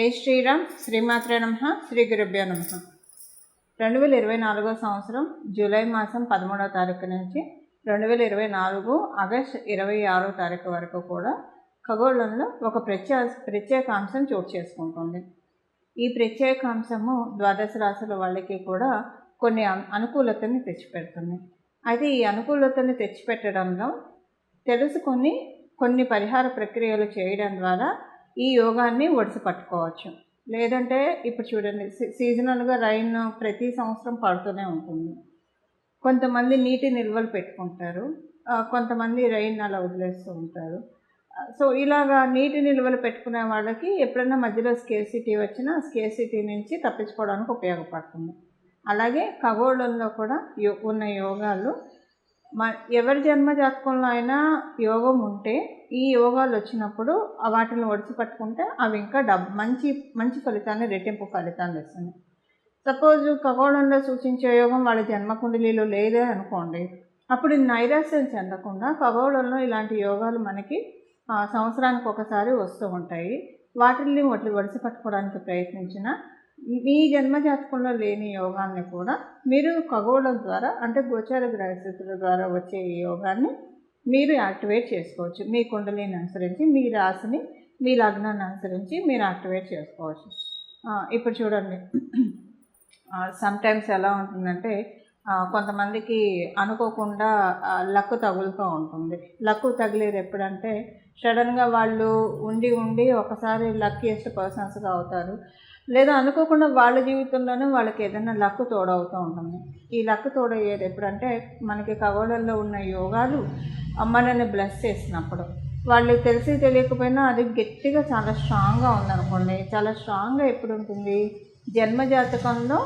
జై శ్రీరామ్. శ్రీమాత్రే నమః. శ్రీ గురుభ్యో నమః. 2024 సంవత్సరం జూలై మాసం 13వ తారీఖు నుంచి 2024 ఆగస్టు 26వ తారీఖు వరకు కూడా ఖగోళంలో ఒక ప్రత్యేకాంశం చోటు చేసుకుంటుంది. ఈ ప్రత్యేకాంశము ద్వాదశ రాశుల వాళ్ళకి కూడా కొన్ని అనుకూలతని తెచ్చిపెడుతుంది. అయితే ఈ అనుకూలతని తెచ్చిపెట్టడంలో తెలుసుకొని కొన్ని పరిహార ప్రక్రియలు చేయడం ద్వారా ఈ యోగాన్ని ఒడిసి పట్టుకోవచ్చు. లేదంటే ఇప్పుడు చూడండి, సీజనల్గా రైన్ ప్రతి సంవత్సరం పడుతూనే ఉంటుంది. కొంతమంది నీటి నిల్వలు పెట్టుకుంటారు, కొంతమంది రైన్ అలా వదిలేస్తూ ఉంటారు. సో ఇలాగా నీటి నిల్వలు పెట్టుకునే వాళ్ళకి ఎప్పుడైనా మధ్యలో స్కేర్సిటీ వచ్చినా స్కేర్సిటీ నుంచి తప్పించుకోవడానికి ఉపయోగపడుతుంది. అలాగే ఖగోళంలో కూడా ఉన్న యోగాలు ఎవరి జన్మ జాతకంలో అయినా యోగం ఉంటే ఈ యోగాలు వచ్చినప్పుడు వాటిని ఒడిసి పట్టుకుంటే అవి ఇంకా మంచి ఫలితాన్ని, రెట్టింపు ఫలితాన్ని ఇస్తుంది. సపోజ్ ఖగోళంలో సూచించే యోగం వాళ్ళ జన్మకుండలిలో లేదే అనుకోండి, అప్పుడు నైరాశ్యం చెందకుండా ఖగోళంలో ఇలాంటి యోగాలు మనకి సంవత్సరానికి ఒకసారి వస్తూ ఉంటాయి. వాటిని ఒడిసి పట్టుకోవడానికి ప్రయత్నించిన మీ జన్మజాతకంలో లేని యోగాన్ని కూడా మీరు ఖగోళం ద్వారా, అంటే గోచార గ్రహస్థితుల ద్వారా వచ్చే ఈ యోగాన్ని మీరు యాక్టివేట్ చేసుకోవచ్చు. మీ కుండలిని అనుసరించి, మీ రాశిని, మీ లగ్నాన్ని అనుసరించి మీరు యాక్టివేట్ చేసుకోవచ్చు. ఇప్పుడు చూడండి, సమ్టైమ్స్ ఎలా ఉంటుందంటే కొంతమందికి అనుకోకుండా లక్కు తగులుతూ ఉంటుంది. లక్కు తగిలేది ఎప్పుడంటే సడన్గా వాళ్ళు ఉండి ఒకసారి లక్కీయెస్ట్ పర్సన్స్గా అవుతారు. లేదా అనుకోకుండా వాళ్ళ జీవితంలోనే వాళ్ళకి ఏదైనా లక్కు తోడవుతూ ఉంటుంది. ఈ లక్కు తోడయ్యేది ఎప్పుడంటే మనకి ఖగోళంలో ఉన్న యోగాలు మనల్ని బ్లెస్ చేసినప్పుడు, వాళ్ళు తెలిసి తెలియకపోయినా అది గట్టిగా చాలా స్ట్రాంగ్గా ఉందనుకోండి. చాలా స్ట్రాంగ్గా ఎప్పుడు ఉంటుంది, జన్మజాతకంలో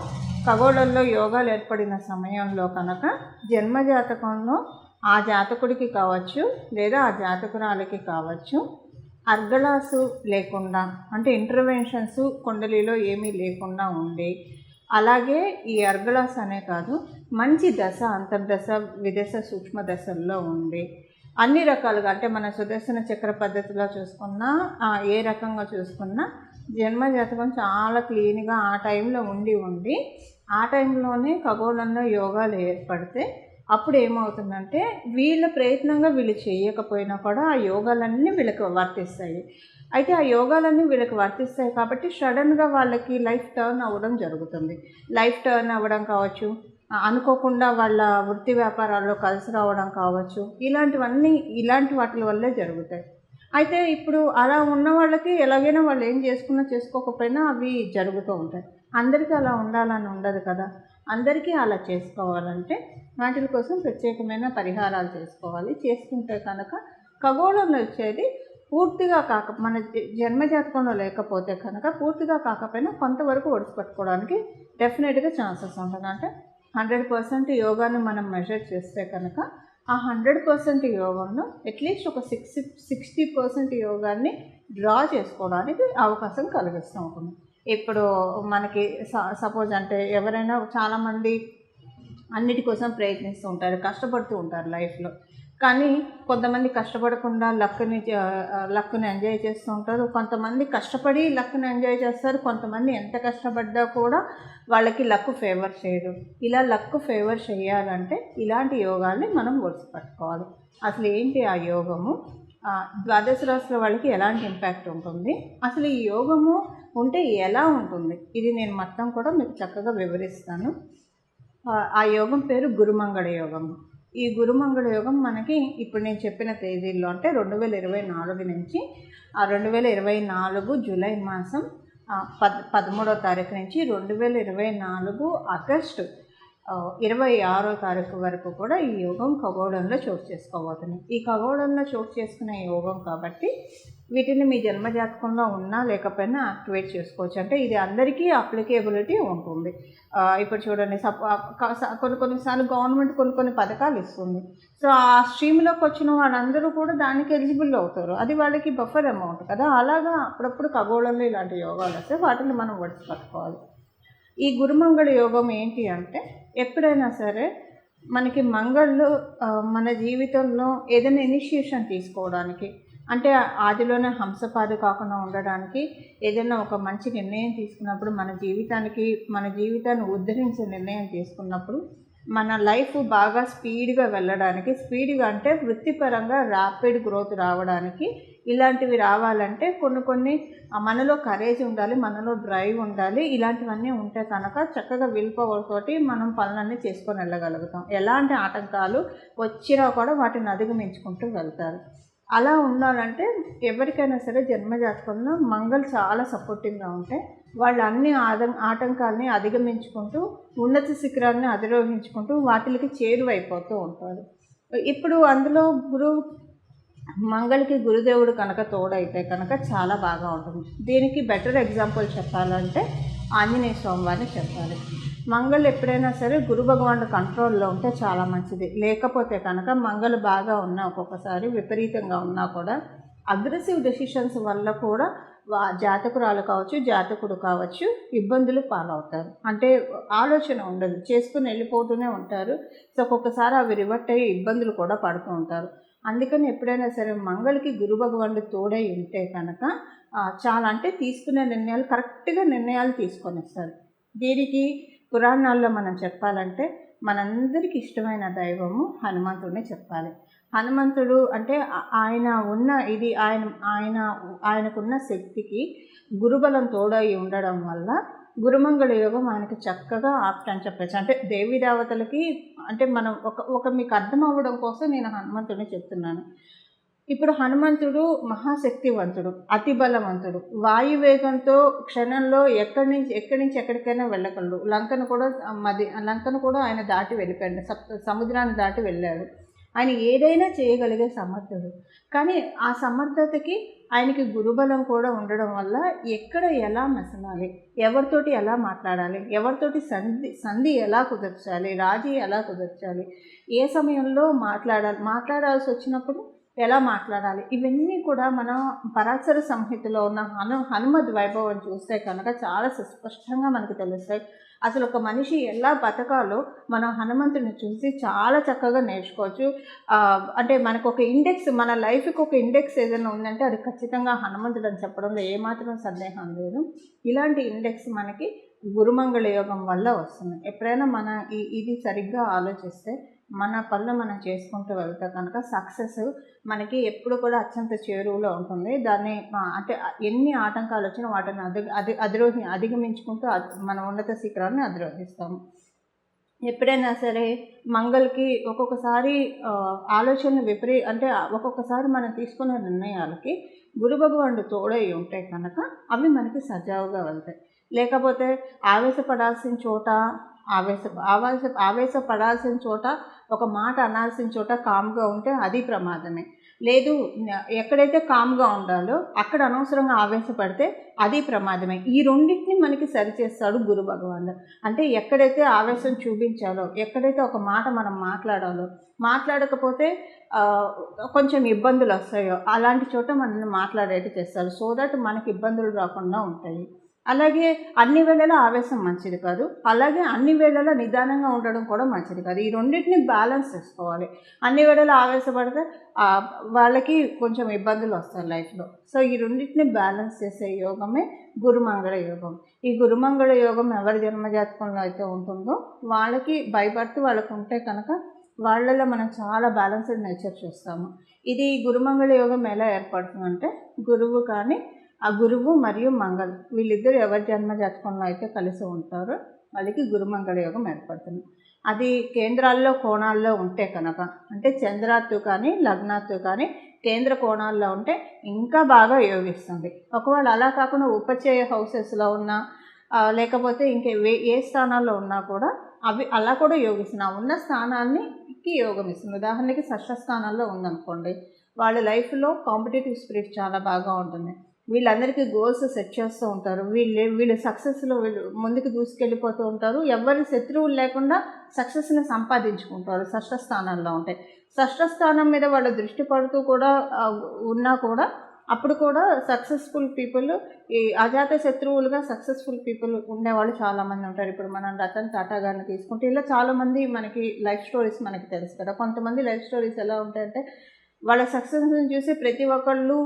ఖగోళంలో యోగాలు ఏర్పడిన సమయంలో కనుక జన్మజాతకంలో ఆ జాతకుడికి కావచ్చు లేదా ఆ జాతకురాలికి కావచ్చు అర్గళాసు లేకుండా, అంటే ఇంటర్వెన్షన్స్ కుండలిలో ఏమీ లేకుండా ఉండి, అలాగే ఈ అర్గళాస్ అనే కాదు మంచి దశ, అంతర్దశ, విదశ, సూక్ష్మ దశల్లో ఉండి అన్ని రకాలుగా, అంటే మన సుదర్శన చక్ర పద్ధతిలో చూసుకున్నా ఏ రకంగా చూసుకున్నా జన్మజాతకం చాలా క్లీన్గా ఆ టైంలో ఉండి ఆ టైంలోనే ఖగోళంలో యోగాలు ఏర్పడితే అప్పుడు ఏమవుతుందంటే వీళ్ళ ప్రయత్నంగా వీళ్ళు చేయకపోయినా కూడా ఆ యోగాలన్నీ వీళ్ళకి వర్తిస్తాయి. అయితే ఆ యోగాలన్నీ వీళ్ళకి వర్తిస్తాయి కాబట్టి సడన్గా వాళ్ళకి లైఫ్ టర్న్ అవ్వడం జరుగుతుంది. లైఫ్ టర్న్ అవ్వడం కావచ్చు, అనుకోకుండా వాళ్ళ వృత్తి వ్యాపారాల్లో కలిసి రావడం కావచ్చు, ఇలాంటి వాటి వల్లే జరుగుతాయి. అయితే ఇప్పుడు అలా ఉన్న వాళ్ళకి ఎలాగైనా వాళ్ళు ఏం చేసుకోకపోయినా అవి జరుగుతూ ఉంటాయి. అందరికీ అలా ఉండాలని ఉండదు కదా. అందరికీ అలా చేసుకోవాలంటే వాటి కోసం ప్రత్యేకమైన పరిహారాలు చేసుకోవాలి. చేసుకుంటే కనుక ఖగోళంలో వచ్చేది పూర్తిగా మన జన్మజాతకంలో లేకపోతే కనుక పూర్తిగా కాకపోయినా కొంతవరకు ఒడిసిపెట్టుకోవడానికి డెఫినెట్గా ఛాన్సెస్ ఉంటుంది. అంటే 100% యోగాన్ని మనం మెజర్ చేస్తే కనుక ఆ 100% యోగంలో అట్లీస్ట్ ఒక 60% యోగాన్ని డ్రా చేసుకోవడానికి అవకాశం కలిగిస్తూ ఉంటుంది. ఇప్పుడు మనకి సపోజ్ అంటే ఎవరైనా చాలామంది అన్నిటి కోసం ప్రయత్నిస్తూ ఉంటారు, కష్టపడుతూ ఉంటారు లైఫ్లో. కానీ కొంతమంది కష్టపడకుండా లక్కుని ఎంజాయ్ చేస్తూ ఉంటారు. కొంతమంది కష్టపడి లక్కుని ఎంజాయ్ చేస్తారు. కొంతమంది ఎంత కష్టపడ్డా కూడా వాళ్ళకి లక్కు ఫేవర్ చేయదు. ఇలా లక్కు ఫేవర్ చేయాలంటే ఇలాంటి యోగాల్ని మనం ఒడిసి పట్టుకోవాలి. అసలు ఏంటి ఆ యోగము, ద్వాదశ రాశుల వాళ్ళకి ఎలాంటి ఇంపాక్ట్ ఉంటుంది, అసలు ఈ యోగము ఉంటే ఎలా ఉంటుంది, ఇది నేను మొత్తం కూడా మీకు చక్కగా వివరిస్తాను. ఆ యోగం పేరు గురుమంగళ యోగం. ఈ గురుమంగళ యోగం మనకి ఇప్పుడు నేను చెప్పిన తేదీల్లో, అంటే 2024 నుంచి 2024 జూలై మాసం 13వ తారీఖు నుంచి 2024 ఆగస్టు 26వ తారీఖు వరకు కూడా ఈ యోగం ఖగోళంలో చోటు చేసుకోబోతుంది. ఈ ఖగోళంలో చోటు చేసుకునే యోగం కాబట్టి వీటిని మీ జన్మజాతకంలో ఉన్నా లేకపోయినా యాక్టివేట్ చేసుకోవచ్చు. అంటే ఇది అందరికీ అప్లికేబిలిటీ ఉంటుంది. ఇప్పుడు చూడండి, కొన్నిసార్లు గవర్నమెంట్ కొన్ని పథకాలు ఇస్తుంది. సో ఆ స్ట్రీమ్లోకి వచ్చిన వాళ్ళందరూ కూడా దానికి ఎలిజిబుల్ అవుతారు. అది వాళ్ళకి బఫర్ అమౌంట్ కదా. అలాగా అప్పుడప్పుడు ఖగోళంలో ఇలాంటి యోగాలు వస్తే వాటిని మనం ఒడిసి పట్టుకోవాలి. ఈ గురుమంగళ యోగం ఏంటి అంటే, ఎప్పుడైనా సరే మనకి మంగళ్ళు మన జీవితంలో ఏదైనా ఇనిషియేషన్ తీసుకోవడానికి, అంటే ఆదిలోనే హంసపాదు కాకుండా ఉండడానికి ఏదైనా ఒక మంచి నిర్ణయం తీసుకున్నప్పుడు మన జీవితాన్ని ఉద్ధరించే నిర్ణయం తీసుకున్నప్పుడు మన లైఫ్ బాగా స్పీడ్గా వెళ్ళడానికి, స్పీడ్గా అంటే వృత్తిపరంగా ర్యాపిడ్ గ్రోత్ రావడానికి ఇలాంటివి రావాలంటే కొన్ని మనలో కరేజ్ ఉండాలి, మనలో డ్రైవ్ ఉండాలి. ఇలాంటివన్నీ ఉంటే కనుక చక్కగా విల్ పవర్ తోటి మనం పనులన్నీ చేసుకొని వెళ్ళగలుగుతాం. ఎలాంటి ఆటంకాలు వచ్చినా కూడా వాటిని అధిగమించుకుంటూ వెళ్తారు. అలా ఉండాలంటే ఎవరికైనా సరే జన్మజాతకంలో మంగళ చాలా సపోర్టివ్గా ఉంటే వాళ్ళు అన్ని ఆటంకాలని అధిగమించుకుంటూ ఉన్నత శిఖరాన్ని అధిరోహించుకుంటూ వాటికి చేరువైపోతూ ఉంటారు. ఇప్పుడు అందులో మంగళకి గురుదేవుడు కనుక తోడైతే కనుక చాలా బాగా ఉంటుంది. దీనికి బెటర్ ఎగ్జాంపుల్ చెప్పాలంటే ఆంజనేయ స్వామి వారిని చెప్పాలి. మంగళ ఎప్పుడైనా సరే గురు భగవానుడు కంట్రోల్లో ఉంటే చాలా మంచిది. లేకపోతే కనుక మంగళ బాగా ఉన్నా, ఒక్కొక్కసారి విపరీతంగా ఉన్నా కూడా అగ్రెసివ్ డెసిషన్స్ వల్ల కూడా జాతకురాలు కావచ్చు, జాతకుడు కావచ్చు ఇబ్బందులు పాలవుతారు. అంటే ఆలోచన ఉండదు, చేసుకుని వెళ్ళిపోతూనే ఉంటారు. సో ఒక్కొక్కసారి అవి రివర్ట్ అయ్యి ఇబ్బందులు కూడా పడుతూ ఉంటారు. అందుకని ఎప్పుడైనా సరే మంగళకి గురు భగవానుడు తోడై ఉంటే కనుక చాలా అంటే తీసుకునే నిర్ణయాలు కరెక్ట్గా నిర్ణయాలు తీసుకొని వస్తారు. దీనికి పురాణాల్లో మనం చెప్పాలంటే మనందరికీ ఇష్టమైన దైవము హనుమంతుడిని చెప్పాలి. హనుమంతుడు అంటే ఆయనకున్న శక్తికి గురుబలం తోడై ఉండడం వల్ల గురుమంగళ యోగం ఆయనకు చక్కగా ఆప్ట్ అని చెప్పచ్చు. అంటే దేవీ దేవతలకి అంటే మనం ఒక మీకు అర్థం అవ్వడం కోసం నేను హనుమంతుడిని చెప్తున్నాను. ఇప్పుడు హనుమంతుడు మహాశక్తివంతుడు, అతి బలవంతుడు, వాయువేగంతో క్షణంలో ఎక్కడి నుంచి ఎక్కడికైనా వెళ్ళగలడు. లంకను కూడా ఆయన దాటి వెళ్ళిపోయాడు, సముద్రాన్ని దాటి వెళ్ళాడు. ఆయన ఏదైనా చేయగలిగే సమర్థుడు. కానీ ఆ సమర్థతకి ఆయనకి గురుబలం కూడా ఉండడం వల్ల ఎక్కడ ఎలా మెసలాలి, ఎవరితోటి ఎలా మాట్లాడాలి, ఎవరితోటి సంధి ఎలా కుదర్చాలి, రాజీ ఎలా కుదర్చాలి, ఏ సమయంలో మాట్లాడాల్సి వచ్చినప్పుడు ఎలా మాట్లాడాలి, ఇవన్నీ కూడా మనం పరాశర సంహితలో ఉన్న హనుమద్ వైభవం చూస్తే కనుక చాలా సుస్పష్టంగా మనకు తెలుస్తాయి. అసలు ఒక మనిషి ఎలా బతకాలో మనం హనుమంతుడిని చూసి చాలా చక్కగా నేర్చుకోవచ్చు. అంటే మనకు ఒక ఇండెక్స్, మన లైఫ్కి ఒక ఇండెక్స్ ఏదైనా ఉందంటే అది ఖచ్చితంగా హనుమంతుడు అని చెప్పడంలో ఏమాత్రం సందేహం లేదు. ఇలాంటి ఇండెక్స్ మనకి గురుమంగళ యోగం వల్ల వస్తుంది. ఎప్పుడైనా మన ఇది సరిగ్గా ఆలోచిస్తే మన పనులు మనం చేసుకుంటూ వెళ్తే కనుక సక్సెస్ మనకి ఎప్పుడు కూడా అత్యంత చేరువలో ఉంటుంది. దాన్ని అంటే ఎన్ని ఆటంకాలు వచ్చినా వాటిని అధిగమించుకుంటూ మన ఉన్నత శిఖరాన్ని అధిరోహిస్తాము. ఎప్పుడైనా సరే మంగళకి ఒక్కొక్కసారి ఆలోచనలు అంటే ఒక్కొక్కసారి మనం తీసుకునే నిర్ణయాలకి గురు భగవానుడు తోడై ఉంటే కనుక అవి మనకి సజావుగా వెళ్తాయి. లేకపోతే ఆవేశపడాల్సిన చోట ఒక మాట అనాల్సిన చోట కామ్గా ఉంటే అది ప్రమాదమే. లేదు, ఎక్కడైతే కామ్గా ఉండాలో అక్కడ అనవసరంగా ఆవేశపడితే అది ప్రమాదమే. ఈ రెండింటిని మనకి సరిచేస్తాడు గురు భగవానుడు. అంటే ఎక్కడైతే ఆవేశం చూపించాలో, ఎక్కడైతే ఒక మాట మనం మాట్లాడకపోతే కొంచెం ఇబ్బందులు వస్తాయో అలాంటి చోట మనల్ని మాట్లాడేటి చేస్తారు. సో దట్ మనకి ఇబ్బందులు రాకుండా ఉంటాయి. అలాగే అన్ని వేళలా ఆవేశం మంచిది కాదు, అలాగే అన్ని వేళలా నిదానంగా ఉండడం కూడా మంచిది కాదు. ఈ రెండింటిని బ్యాలెన్స్ చేసుకోవాలి. అన్ని వేళలా ఆవేశపడితే వాళ్ళకి కొంచెం ఇబ్బందులు వస్తాయి లైఫ్లో. సో ఈ రెండింటిని బ్యాలెన్స్ చేసే యోగమే గురుమంగళ యోగం. ఈ గురుమంగళ యోగం ఎవరి జన్మజాతకంలో అయితే ఉంటుందో వాళ్ళకి బైబర్త్ వాళ్ళకు ఉంటే కనుక వాళ్ళలో మనం చాలా బ్యాలెన్స్డ్ నేచర్ చూస్తాము. ఇది గురుమంగళ యోగం ఎలా ఏర్పడుతుందంటే ఆ గురువు మరియు మంగళ వీళ్ళిద్దరు ఎవరి జన్మ జాతకంలో అయితే కలిసి ఉంటారో వాళ్ళకి గురుమంగళ యోగం ఏర్పడుతుంది. అది కేంద్రాల్లో కోణాల్లో ఉంటే కనుక, అంటే చంద్రాత్తు కానీ లగ్నాత్తు కానీ కేంద్ర కోణాల్లో ఉంటే ఇంకా బాగా యోగిస్తుంది. ఒకవేళ అలా కాకుండా ఉపచయ హౌసెస్లో ఉన్నా లేకపోతే ఏ స్థానాల్లో ఉన్నా కూడా అవి అలా కూడా యోగిస్తున్నా ఉన్న స్థానానికి యోగం ఇస్తుంది. ఉదాహరణకి షష్ఠ స్థానాల్లో ఉందనుకోండి, వాళ్ళ లైఫ్లో కాంపిటేటివ్ స్పిరిట్ చాలా బాగా ఉంటుంది. వీళ్ళందరికీ గోల్స్ సెట్ చేస్తూ ఉంటారు. వీళ్ళు సక్సెస్లో ముందుకు దూసుకెళ్ళిపోతూ ఉంటారు. ఎవరి శత్రువులు లేకుండా సక్సెస్ని సంపాదించుకుంటారు షష్ఠ స్థానాల్లో ఉంటాయి. షష్ఠ స్థానం మీద వాళ్ళ దృష్టి పడుతూ కూడా ఉన్నా కూడా అప్పుడు కూడా సక్సెస్ఫుల్ పీపుల్, ఈ అజాత శత్రువులుగా సక్సెస్ఫుల్ పీపుల్ ఉండేవాళ్ళు చాలామంది ఉంటారు. ఇప్పుడు మనం రతన్ టాటా గారిని తీసుకుంటే ఇలా చాలామంది మనకి లైఫ్ స్టోరీస్ మనకి తెలుసు కదా. కొంతమంది లైఫ్ స్టోరీస్ ఎలా ఉంటాయంటే వాళ్ళ సక్సెస్ని చూసి ప్రతి ఒక్కళ్ళు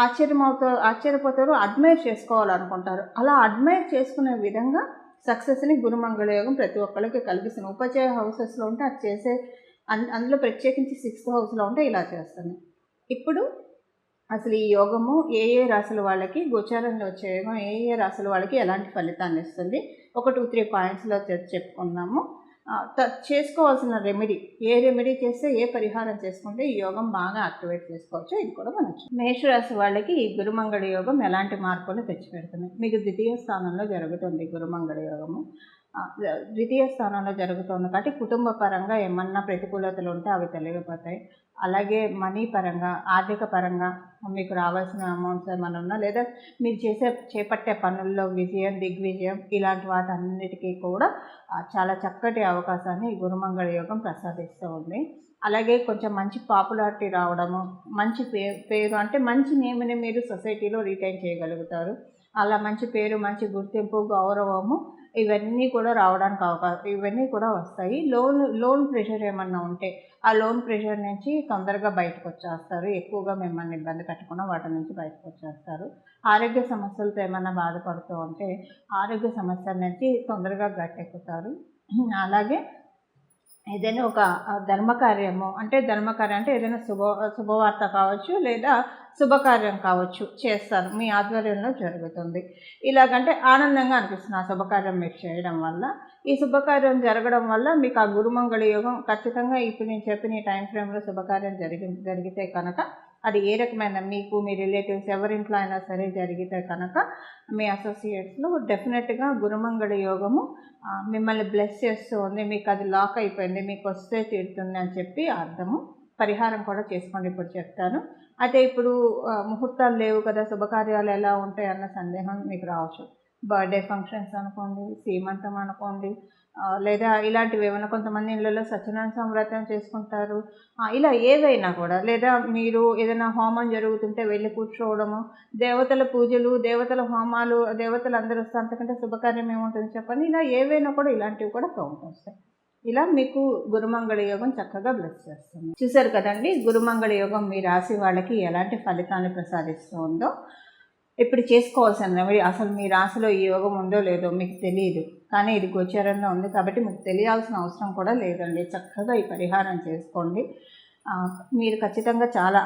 ఆశ్చర్యపోతారు, అడ్మైర్ చేసుకోవాలనుకుంటారు. అలా అడ్మైర్ చేసుకునే విధంగా సక్సెస్ని గురుమంగళ యోగం ప్రతి ఒక్కరికి కలిగిస్తుంది. ఉపచయ హౌసెస్లో ఉంటే అది చేసే అందులో ప్రత్యేకించి 6th హౌస్లో ఉంటే ఇలా చేస్తుంది. ఇప్పుడు అసలు ఈ యోగము ఏ రాశుల వాళ్ళకి, గోచారంలో వచ్చే యోగం ఏ రాశుల వాళ్ళకి ఎలాంటి ఫలితాన్ని ఇస్తుంది, ఒక 2-3 పాయింట్స్లో చెప్పుకున్నాము. చేసుకోవాల్సిన రెమెడీ, ఏ రెమెడీ చేస్తే, ఏ పరిహారం చేసుకుంటే ఈ యోగం బాగా యాక్టివేట్ చేసుకోవచ్చు, ఇది కూడా మనం మేషరాశి వాళ్ళకి ఈ గురుమంగళ యోగం ఎలాంటి మార్పులు తెచ్చిపెడుతుంది. మీకు ద్వితీయ స్థానంలో జరుగుతుంది గురుమంగళ యోగము. ద్వితీయ స్థానంలో జరుగుతుంది కాబట్టి కుటుంబ పరంగా ఏమన్నా ప్రతికూలతలు ఉంటే అవి తొలగిపోతాయి. అలాగే మనీ పరంగా, ఆర్థిక పరంగా మీకు రావాల్సిన అమౌంట్స్ ఏమైనా ఉన్నా, లేదా మీరు చేపట్టే పనుల్లో విజయం, దిగ్విజయం ఇలాంటి వాటన్నిటికీ కూడా చాలా చక్కటి అవకాశాన్ని ఈ గురుమంగళ యోగం ప్రసాదిస్తూ ఉంది. అలాగే కొంచెం మంచి పాపులారిటీ రావడము, మంచి పేరు అంటే మంచి నేమ్ని మీరు సొసైటీలో రిటైన్ చేయగలుగుతారు. అలా మంచి పేరు, మంచి గుర్తింపు, గౌరవము ఇవన్నీ కూడా రావడానికి ఇవన్నీ కూడా వస్తాయి. లోన్ ప్రెషర్ ఏమన్నా ఉంటే ఆ లోన్ ప్రెషర్ నుంచి తొందరగా బయటకు వచ్చేస్తారు. ఎక్కువగా మిమ్మల్ని ఇబ్బంది పెట్టకుండా వాటి నుంచి బయటకు వచ్చేస్తారు. ఆరోగ్య సమస్యలతో ఏమైనా బాధపడుతూ ఉంటే ఆరోగ్య సమస్యల నుంచి తొందరగా గట్టెక్కుతారు. అలాగే ఏదైనా ఒక ధర్మకార్యము అంటే ఏదైనా శుభవార్త కావచ్చు, లేదా శుభకార్యం కావచ్చు చేస్తారు, మీ ఆధ్వర్యంలో జరుగుతుంది. ఇలాగంటే ఆనందంగా అనిపిస్తుంది ఆ శుభకార్యం మీరు చేయడం వల్ల. ఈ శుభకార్యం జరగడం వల్ల మీకు ఆ గురుమంగళ యోగం ఖచ్చితంగా ఇప్పుడు నేను చెప్పిన ఈ టైం ఫ్రేమ్లో శుభకార్యం జరిగితే కనుక అది ఏ రకమైన మీకు, మీ రిలేటివ్స్ ఎవరింట్లో అయినా సరే జరిగితే కనుక మీ అసోసియేట్స్లో డెఫినెట్గా గురుమంగళ యోగము మిమ్మల్ని బ్లెస్ చేస్తూ ఉంది. మీకు అది లాక్ అయిపోయింది, మీకు వస్తే తీరుతుంది అని చెప్పి అర్థము. పరిహారం కూడా చేసుకోండి, ఇప్పుడు చెప్తాను. అయితే ఇప్పుడు ముహూర్తాలు లేవు కదా, శుభకార్యాలు ఎలా ఉంటాయి అన్న సందేహం మీకు రావచ్చు. బర్త్డే ఫంక్షన్స్ అనుకోండి, సీమంతం అనుకోండి, లేదా ఇలాంటివి ఏమైనా, కొంతమంది ఇళ్ళలో సత్యనారాయణ స్వామి వ్రతం చేసుకుంటారు, ఇలా ఏవైనా కూడా, లేదా మీరు ఏదైనా హోమం జరుగుతుంటే వెళ్ళి కూర్చోవడము, దేవతల పూజలు, దేవతల హోమాలు, దేవతలు అందరూ వస్తే అంతకంటే శుభకార్యం ఏముంటుంది చెప్పండి. ఇలా ఏవైనా కూడా ఇలాంటివి కూడా కౌంట్ వస్తాయి. ఇలా మీకు గురుమంగళ యోగం చక్కగా బ్లెస్ చేస్తుంది. చూసారు కదండి, గురుమంగళ యోగం మీ రాశి వాళ్ళకి ఎలాంటి ఫలితాన్ని ప్రసాదిస్తూ ఉందో. ఇప్పుడు చేసుకోవాల్సిన రెమెడీ, అసలు మీ రాశిలో ఈ యోగం ఉందో లేదో మీకు తెలియదు, కానీ ఇది గోచారంలో ఉంది కాబట్టి మీకు తెలియాల్సిన అవసరం కూడా లేదండి. చక్కగా ఈ పరిహారం చేసుకోండి. మీరు ఖచ్చితంగా చాలా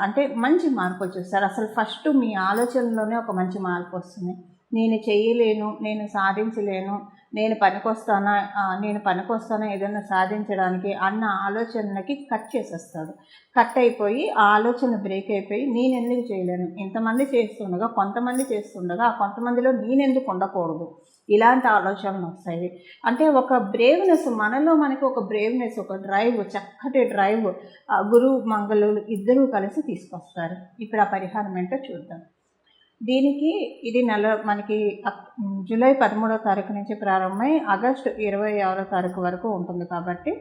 మంచి మార్పు చూస్తారు. అసలు ఫస్ట్ మీ ఆలోచనలోనే ఒక మంచి మార్పు వస్తుంది. నేను చేయలేను, నేను సాధించలేను, నేను పనికొస్తానా ఏదైనా సాధించడానికి అన్న ఆలోచనకి కట్ అయిపోయి ఆ ఆలోచన బ్రేక్ అయిపోయి నేను ఎందుకు చేయలేను, ఇంతమంది చేస్తుండగా కొంతమంది చేస్తుండగా ఆ కొంతమందిలో నేనెందుకు ఉండకూడదు, ఇలాంటి ఆలోచనలు వస్తాయి. ఒక బ్రేవ్నెస్, మనకి ఒక బ్రేవ్నెస్, ఒక డ్రైవ్, చక్కటి డ్రైవ్ గురు మంగళులు ఇద్దరూ కలిసి తీసుకొస్తారు. ఇప్పుడు ఆ పరిహారం ఏంటో చూద్దాం. దీనికి ఇది మనకి జూలై 13వ తారీఖు నుంచి ప్రారంభమై ఆగస్టు 26వ తారీఖు వరకు ఉంటుంది. కాబట్టి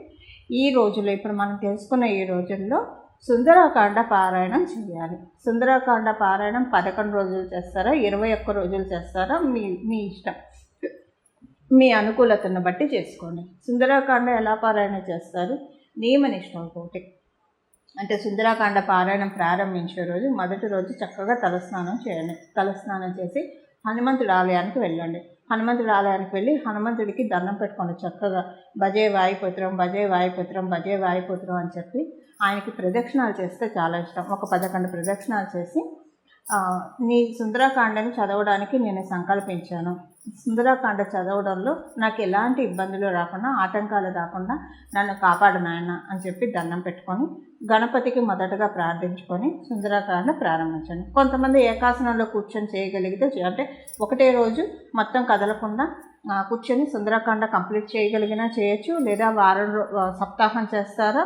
ఈ రోజుల్లో, ఇప్పుడు మనం తెలుసుకున్న ఈ రోజుల్లో సుందరాకాండ పారాయణం చేయాలి. సుందరాకాండ పారాయణం 11 రోజులు చేస్తారా, 21 రోజులు చేస్తారా, మీ ఇష్టం, మీ అనుకూలతను బట్టి చేసుకోండి. సుందరాకాండ ఎలా పారాయణ చేస్తారు? నియమనిష్టంతోటి. సుందరాకాండ పారాయణం ప్రారంభించే రోజు మొదటి రోజు చక్కగా తలస్నానం చేయండి. తలస్నానం చేసి హనుమంతుడి ఆలయానికి వెళ్ళండి. హనుమంతుడి ఆలయానికి వెళ్ళి హనుమంతుడికి దండం పెట్టుకోండి. చక్కగా భజే వాయుపుత్రం, భజే వాయుపుత్రం, భజే వాయుపుత్రం అని చెప్పి ఆయనకి ప్రదక్షిణాలు చేస్తే చాలా ఇష్టం. ఒక 11 ప్రదక్షిణాలు చేసి నీ సుందరాకాండని చదవడానికి నేను సంకల్పించాను. సుందరాకాండ చదవడంలో నాకు ఎలాంటి ఇబ్బందులు రాకుండా, ఆటంకాలు రాకుండా నన్ను కాపాడు నాయన అని చెప్పి దండం పెట్టుకొని గణపతికి మొదటగా ప్రార్థించుకొని సుందరాకాండ ప్రారంభించండి. కొంతమంది ఏకాసనంలో కూర్చొని చేయగలిగితే ఒకటే రోజు మొత్తం కదలకుండా కూర్చొని సుందరాకాండ కంప్లీట్ చేయగలిగినా చేయొచ్చు, లేదా సప్తాహం చేస్తారా,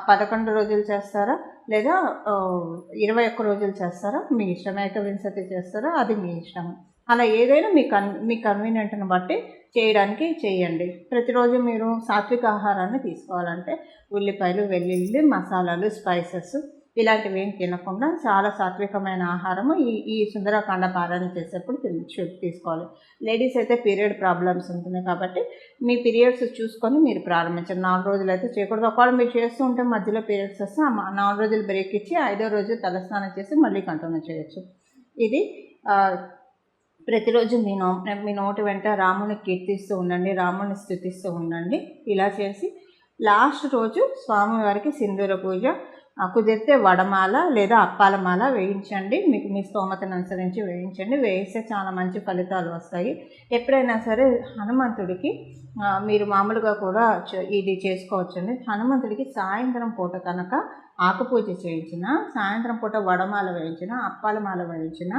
11 రోజులు చేస్తారా, లేదా 21 రోజులు చేస్తారా, మీ ఇష్టం. ఏకవింశతి చేస్తారా, అది మీ ఇష్టం. అలా ఏదైనా మీ కన్వీనియంట్ని బట్టి చేయడానికి చేయండి. ప్రతిరోజు మీరు సాత్విక ఆహారాన్ని తీసుకోవాలంటే ఉల్లిపాయలు, వెల్లుల్లి, మసాలాలు, స్పైసెస్ ఇలాంటివి ఏం తినకుండా చాలా సాత్వికమైన ఆహారము ఈ సుందరకాండ పారాయణ చేసేప్పుడు తీసుకోవాలి. లేడీస్ అయితే పీరియడ్ ప్రాబ్లమ్స్ ఉంటుంది కాబట్టి మీ పీరియడ్స్ చూసుకొని మీరు ప్రారంభించండి. 4 రోజులు అయితే చేయకూడదు. ఒకవేళ మీరు చేస్తూ ఉంటే మధ్యలో పీరియడ్స్ వస్తే 4 రోజులు బ్రేక్ ఇచ్చి 5వ రోజు తలస్నానం చేసి మళ్ళీ కంటిన్యూ చేయొచ్చు. ఇది ప్రతిరోజు మీ నోటి వెంట రాముని కీర్తిస్తూ ఉండండి, రాముని స్తుతిస్తూ ఉండండి. ఇలా చేసి లాస్ట్ రోజు స్వామివారికి సింధూర పూజ, కుదిరితే వడమాల లేదా అప్పాల మాల వేయించండి. మీకు మీ స్తోమతను అనుసరించి వేయించండి. వేయిస్తే చాలా మంచి ఫలితాలు వస్తాయి. ఎప్పుడైనా సరే హనుమంతుడికి మీరు మామూలుగా కూడా ఇది చేసుకోవచ్చండి. హనుమంతుడికి సాయంత్రం పూట కనుక ఆకుపూజ చేయించిన, సాయంత్రం పూట వడమాల వేయించిన, అప్పాల మాల వేయించిన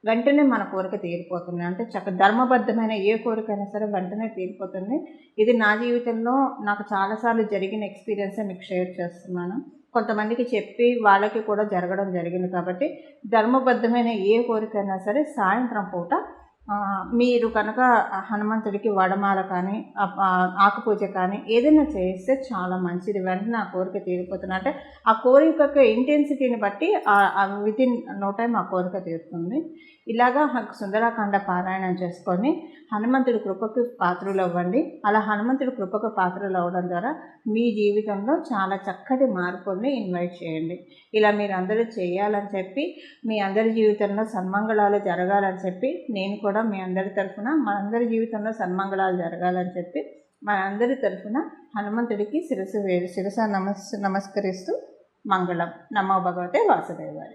వెంటనే మన కోరిక తీరిపోతుంది. అంటే ధర్మబద్ధమైన ఏ కోరికైనా సరే వెంటనే తీరిపోతుంది. ఇది నా జీవితంలో నాకు చాలాసార్లు జరిగిన ఎక్స్పీరియన్సే మీకు షేర్ చేస్తున్నాను. కొంతమందికి చెప్పి వాళ్ళకి కూడా జరగడం జరిగింది. కాబట్టి ధర్మబద్ధమైన ఏ కోరికైనా సరే సాయంత్రం పూట మీరు కనుక హనుమంతుడికి వడమాల కానీ ఆకుపూజ కానీ ఏదైనా చేస్తే చాలా మంచిది. వెంటనే ఆ కోరిక తీరిపోతుంది. అంటే ఆ కోరిక ఇంటెన్సిటీని బట్టి వితిన్ నో టైం ఆ కోరిక తీరుతుంది. ఇలాగా సుందరకాండ పారాయణం చేసుకొని హనుమంతుడి కృపకు పాత్రలు అవ్వండి. అలా హనుమంతుడి కృపకు పాత్రలు అవ్వడం ద్వారా మీ జీవితంలో చాలా చక్కటి మార్పుల్ని ఇన్వైట్ చేయండి. ఇలా మీరు అందరూ చేయాలని చెప్పి, మీ అందరి జీవితంలో సన్మంగళాలు జరగాలని చెప్పి, నేను కూడా మీ అందరి తరఫున మనందరి జీవితంలో సన్మంగళాలు జరగాలని చెప్పి మనందరి తరఫున హనుమంతుడికి శిరస నమస్కరిస్తూ మంగళం. నమో భగవతే వాసుదేవాయ.